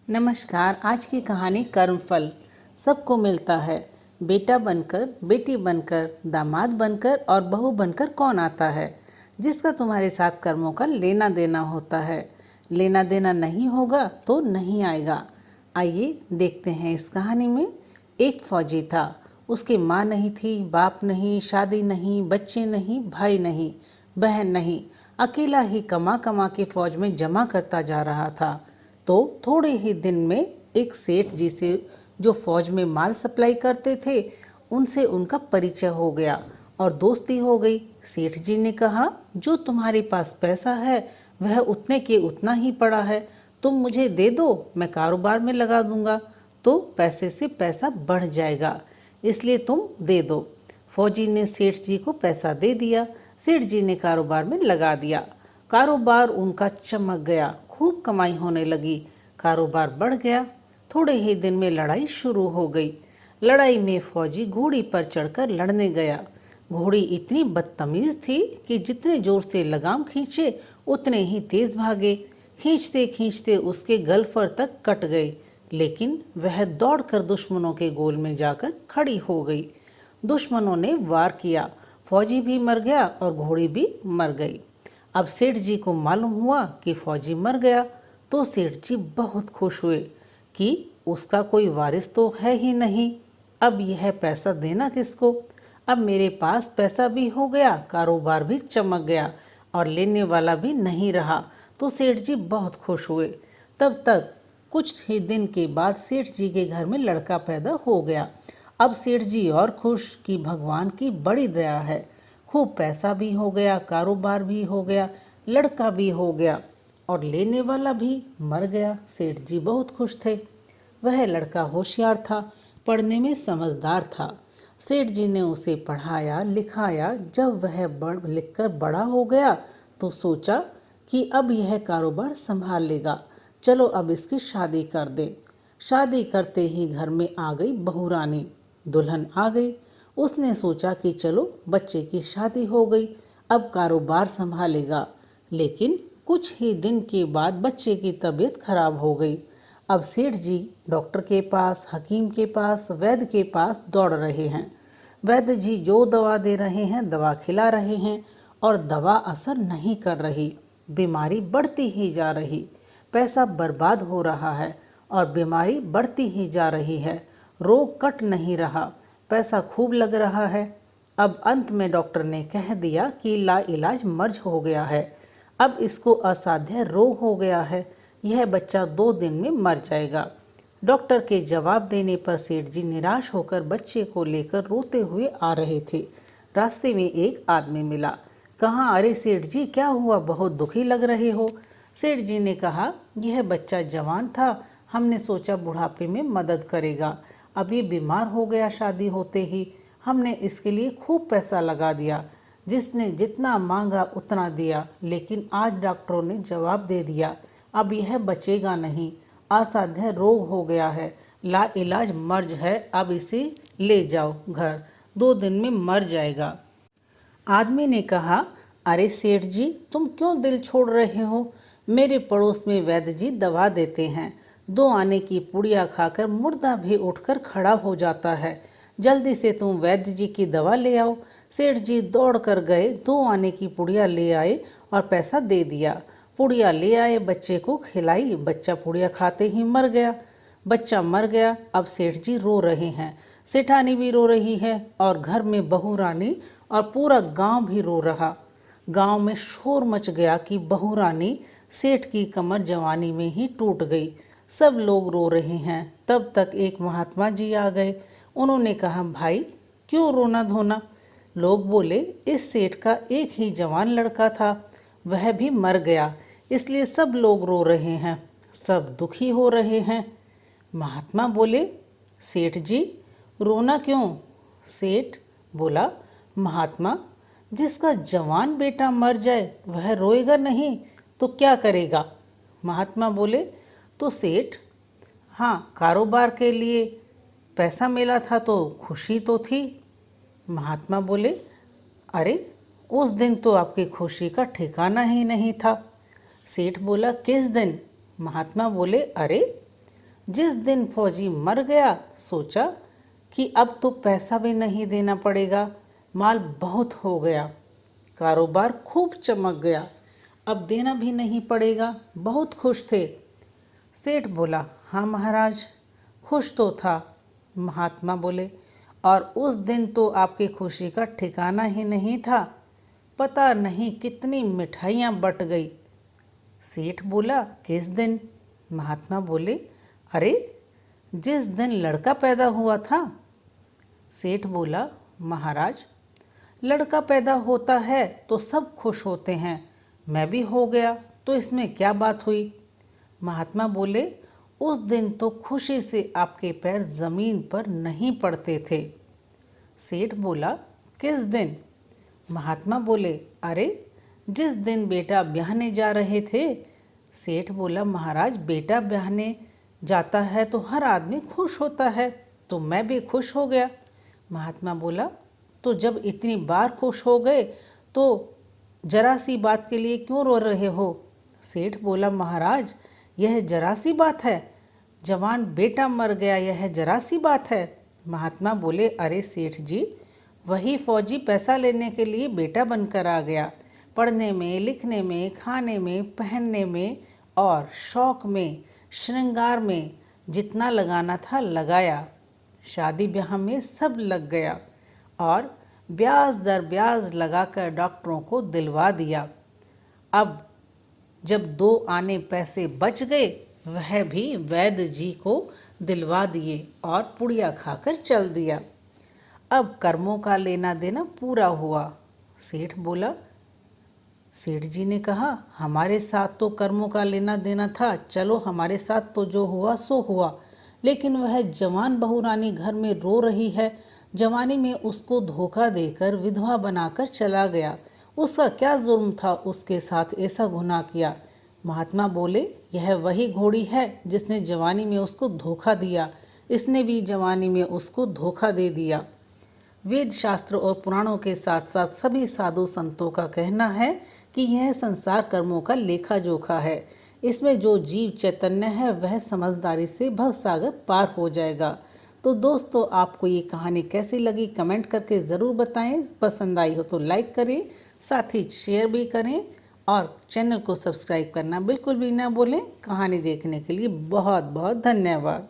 नमस्कार। आज की कहानी कर्मफल। सबको मिलता है, बेटा बनकर, बेटी बनकर, दामाद बनकर और बहू बनकर कौन आता है जिसका तुम्हारे साथ कर्मों का लेना देना होता है। लेना देना नहीं होगा तो नहीं आएगा। आइए देखते हैं इस कहानी में। एक फौजी था, उसकी माँ नहीं थी, बाप नहीं, शादी नहीं, बच्चे नहीं, भाई नहीं, बहन नहीं। अकेला ही कमा कमा के फौज में जमा करता जा रहा था। तो थोड़े ही दिन में एक सेठ जी से, जो फौज में माल सप्लाई करते थे, उनसे उनका परिचय हो गया और दोस्ती हो गई। सेठ जी ने कहा, जो तुम्हारे पास पैसा है वह उतने के उतना ही पड़ा है, तुम मुझे दे दो, मैं कारोबार में लगा दूंगा तो पैसे से पैसा बढ़ जाएगा, इसलिए तुम दे दो। फौजी ने सेठ जी को पैसा दे दिया। सेठ जी ने कारोबार में लगा दिया। कारोबार उनका चमक गया, खूब कमाई होने लगी, कारोबार बढ़ गया। थोड़े ही दिन में लड़ाई शुरू हो गई। लड़ाई में फौजी घोड़ी पर चढ़कर लड़ने गया। घोड़ी इतनी बदतमीज थी कि जितने जोर से लगाम खींचे उतने ही तेज भागे। खींचते खींचते उसके गलफर तक कट गए, लेकिन वह दौड़कर दुश्मनों के गोल में जाकर खड़ी हो गई। दुश्मनों ने वार किया, फौजी भी मर गया और घोड़ी भी मर गई। अब सेठ जी को मालूम हुआ कि फौजी मर गया तो सेठ जी बहुत खुश हुए कि उसका कोई वारिस तो है ही नहीं। अब यह पैसा देना किसको? अब मेरे पास पैसा भी हो गया, कारोबार भी चमक गया और लेने वाला भी नहीं रहा। तो सेठ जी बहुत खुश हुए। तब तक कुछ ही दिन के बाद सेठ जी के घर में लड़का पैदा हो गया। अब सेठ जी और खुश कि भगवान की बड़ी दया है, खूब पैसा भी हो गया, कारोबार भी हो गया, लड़का भी हो गया और लेने वाला भी मर गया। सेठ जी बहुत खुश थे। वह लड़का होशियार था, पढ़ने में समझदार था। सेठ जी ने उसे पढ़ाया लिखाया। जब वह पढ़ लिख कर बड़ा हो गया तो सोचा कि अब यह कारोबार संभाल लेगा, चलो अब इसकी शादी कर दें। शादी करते ही घर में आ गई बहू रानी, दुल्हन आ गई। उसने सोचा कि चलो बच्चे की शादी हो गई, अब कारोबार संभालेगा। लेकिन कुछ ही दिन के बाद बच्चे की तबीयत खराब हो गई। अब सेठ जी डॉक्टर के पास, हकीम के पास, वैद्य के पास दौड़ रहे हैं। वैद्य जी जो दवा दे रहे हैं, दवा खिला रहे हैं और दवा असर नहीं कर रही। बीमारी बढ़ती ही जा रही, पैसा बर्बाद हो रहा है और बीमारी बढ़ती ही जा रही है। रोग कट नहीं रहा, पैसा खूब लग रहा है। अब अंत में डॉक्टर ने कह दिया कि लाइलाज मर्ज हो गया है, अब इसको असाध्य रोग हो गया है, यह बच्चा 2 दिन में मर जाएगा। डॉक्टर के जवाब देने पर सेठ जी निराश होकर बच्चे को लेकर रोते हुए आ रहे थे। रास्ते में एक आदमी मिला। कहा, अरे सेठ जी क्या हुआ, बहुत दुखी लग रहे हो। सेठ जी ने कहा, यह बच्चा जवान था, हमने सोचा बुढ़ापे में मदद करेगा, अब ये बीमार हो गया शादी होते ही। हमने इसके लिए खूब पैसा लगा दिया, जिसने जितना मांगा उतना दिया, लेकिन आज डॉक्टरों ने जवाब दे दिया अब यह बचेगा नहीं, असाध्य रोग हो गया है, लाइलाज मर्ज है, अब इसे ले जाओ घर, 2 दिन में मर जाएगा। आदमी ने कहा, अरे सेठ जी तुम क्यों दिल छोड़ रहे हो, मेरे पड़ोस में वैद्य जी दवा देते हैं, 2 आने की पुड़िया खाकर मुर्दा भी उठकर खड़ा हो जाता है, जल्दी से तुम वैद्य जी की दवा ले आओ। सेठ जी दौड़ कर गए, 2 आने की पुड़िया ले आए और पैसा दे दिया। पुड़िया ले आए, बच्चे को खिलाई, बच्चा पुड़िया खाते ही मर गया। बच्चा मर गया। अब सेठ जी रो रहे हैं, सेठानी भी रो रही है और घर में बहू रानी और पूरा गांव भी रो रहा। गांव में शोर मच गया कि बहू रानी सेठ की कमर जवानी में ही टूट गई। सब लोग रो रहे हैं। तब तक एक महात्मा जी आ गए। उन्होंने कहा, भाई क्यों रोना धोना। लोग बोले, इस सेठ का एक ही जवान लड़का था, वह भी मर गया, इसलिए सब लोग रो रहे हैं, सब दुखी हो रहे हैं। महात्मा बोले, सेठ जी रोना क्यों। सेठ बोला, महात्मा जिसका जवान बेटा मर जाए वह रोएगा नहीं तो क्या करेगा। महात्मा बोले, तो सेठ, हाँ कारोबार के लिए पैसा मिला था तो खुशी तो थी। महात्मा बोले, अरे उस दिन तो आपकी खुशी का ठिकाना ही नहीं था। सेठ बोला, किस दिन। महात्मा बोले, अरे जिस दिन फौजी मर गया सोचा कि अब तो पैसा भी नहीं देना पड़ेगा, माल बहुत हो गया, कारोबार खूब चमक गया, अब देना भी नहीं पड़ेगा। बहुत खुश थे। सेठ बोला, हाँ महाराज, खुश तो था। महात्मा बोले, और उस दिन तो आपकी खुशी का ठिकाना ही नहीं था, पता नहीं कितनी मिठाइयाँ बट गई। सेठ बोला, किस दिन? महात्मा बोले, अरे जिस दिन लड़का पैदा हुआ था। सेठ बोला, महाराज, लड़का पैदा होता है तो सब खुश होते हैं, मैं भी हो गया तो इसमें क्या बात हुई? महात्मा बोले, उस दिन तो खुशी से आपके पैर जमीन पर नहीं पड़ते थे। सेठ बोला, किस दिन? महात्मा बोले, अरे जिस दिन बेटा ब्याहने जा रहे थे। सेठ बोला, महाराज, बेटा ब्याहने जाता है तो हर आदमी खुश होता है, तो मैं भी खुश हो गया। महात्मा बोला, तो जब इतनी बार खुश हो गए तो जरा सी बात के लिए क्यों रो रहे हो? सेठ बोला, महाराज, यह जरा सी बात है? जवान बेटा मर गया, यह जरा सी बात है? महात्मा बोले, अरे सेठ जी, वही फौजी पैसा लेने के लिए बेटा बनकर आ गया। पढ़ने में, लिखने में, खाने में, पहनने में और शौक में, श्रृंगार में जितना लगाना था लगाया। शादी ब्याह में सब लग गया और ब्याज दर ब्याज लगाकर डॉक्टरों को दिलवा दिया। अब जब 2 आने पैसे बच गए, वह भी वैद्य जी को दिलवा दिए और पुड़िया खाकर चल दिया। अब कर्मों का लेना देना पूरा हुआ। सेठ बोला, सेठ जी ने कहा, हमारे साथ तो कर्मों का लेना देना था, चलो हमारे साथ तो जो हुआ सो हुआ, लेकिन वह जवान बहू रानी घर में रो रही है, जवानी में उसको धोखा देकर विधवा बनाकर चला गया, उसका क्या जुर्म था उसके साथ ऐसा गुनाह किया? महात्मा बोले, यह वही घोड़ी है जिसने जवानी में उसको धोखा दिया, इसने भी जवानी में उसको धोखा दे दिया। वेद शास्त्र और पुराणों के साथ साथ सभी साधु संतों का कहना है कि यह संसार कर्मों का लेखा जोखा है। इसमें जो जीव चैतन्य है वह समझदारी से भवसागर पार हो जाएगा। तो दोस्तों, आपको ये कहानी कैसी लगी कमेंट करके ज़रूर बताएं। पसंद आई हो तो लाइक करें, साथ ही शेयर भी करें और चैनल को सब्सक्राइब करना बिल्कुल भी ना भूलें। कहानी देखने के लिए बहुत बहुत धन्यवाद।